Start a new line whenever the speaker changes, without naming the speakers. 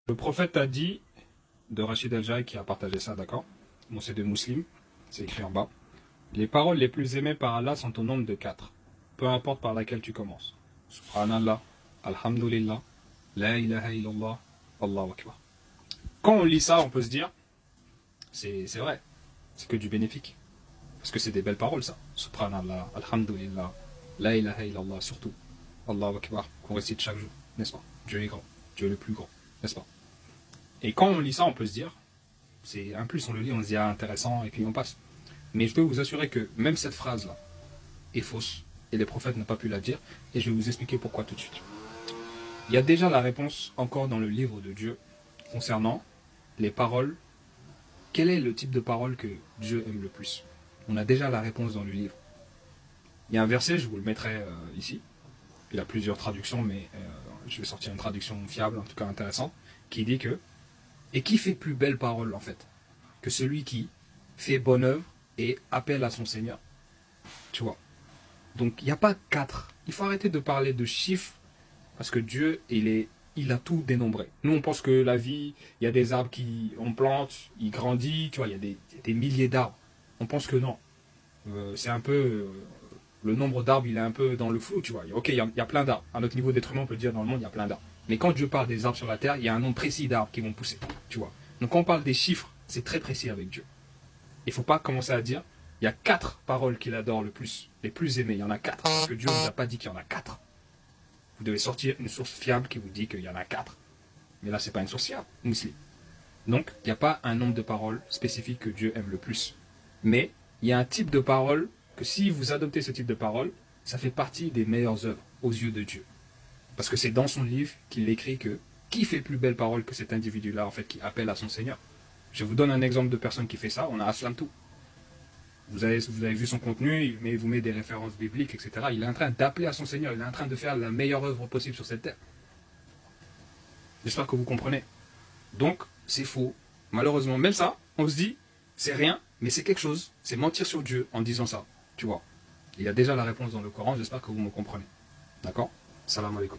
Le prophète a dit, de Rachid El-Jaï qui a partagé ça, d'accord? Bon, c'est de Muslim, c'est écrit en bas. Les paroles les plus aimées par Allah sont au nombre de 4. Peu importe par laquelle tu commences. Subhanallah, Alhamdulillah, La ilaha illallah, Allahu Akbar. Quand on lit ça, on peut se dire, c'est vrai, c'est que du bénéfique. Parce que c'est des belles paroles, ça. Subhanallah, Alhamdulillah, La ilaha illallah, surtout. Allahu Akbar, qu'on récite chaque jour, n'est-ce pas? Dieu est grand, Dieu est le plus grand, n'est-ce pas? Et quand on lit ça, on peut se dire, c'est un plus, on le lit, on se dit, ah, intéressant, et puis on passe. Mais je peux vous assurer que même cette phrase-là est fausse, et les prophètes n'ont pas pu la dire, et je vais vous expliquer pourquoi tout de suite. Il y a déjà la réponse encore dans le livre de Dieu concernant les paroles. Quel est le type de parole que Dieu aime le plus? On a déjà la réponse dans le livre. Il y a un verset, je vous le mettrai ici. Il a plusieurs traductions, mais je vais sortir une traduction fiable, en tout cas intéressante, qui dit que et qui fait plus belle parole en fait que celui qui fait bonne œuvre et appelle à son Seigneur. Tu vois. Donc il n'y a pas 4. Il faut arrêter de parler de chiffres parce que Dieu, il a tout dénombré. Nous, on pense que la vie, il y a des arbres on plante, ils grandissent, tu vois, il y a des milliers d'arbres. On pense que non. C'est un peu... le nombre d'arbres, il est un peu dans le flou, tu vois. Ok, il y a plein d'arbres. À notre niveau d'être humain, on peut dire dans le monde, il y a plein d'arbres. Mais quand Dieu parle des arbres sur la terre, il y a un nombre précis d'arbres qui vont pousser, tu vois. Donc quand on parle des chiffres, c'est très précis avec Dieu. Il ne faut pas commencer à dire, il y a 4 paroles qu'il adore le plus, les plus aimées, il y en a 4. Parce que Dieu ne vous a pas dit qu'il y en a 4. Vous devez sortir une source fiable qui vous dit qu'il y en a 4. Mais là, ce n'est pas une source fiable, musulmane. Donc, il n'y a pas un nombre de paroles spécifiques que Dieu aime le plus. Mais, il y a un type de parole que si vous adoptez ce type de parole, ça fait partie des meilleures œuvres aux yeux de Dieu. Parce que c'est dans son livre qu'il écrit que qui fait plus belle parole que cet individu-là, en fait, qui appelle à son Seigneur. Je vous donne un exemple de personne qui fait ça, on a Aslam Tout. Vous avez vu son contenu, il vous met des références bibliques, etc. Il est en train d'appeler à son Seigneur, il est en train de faire la meilleure œuvre possible sur cette terre. J'espère que vous comprenez. Donc, c'est faux. Malheureusement, même ça, on se dit, c'est rien, mais c'est quelque chose. C'est mentir sur Dieu en disant ça. Tu vois. Il y a déjà la réponse dans le Coran, j'espère que vous me comprenez. D'accord? Salam alaikum.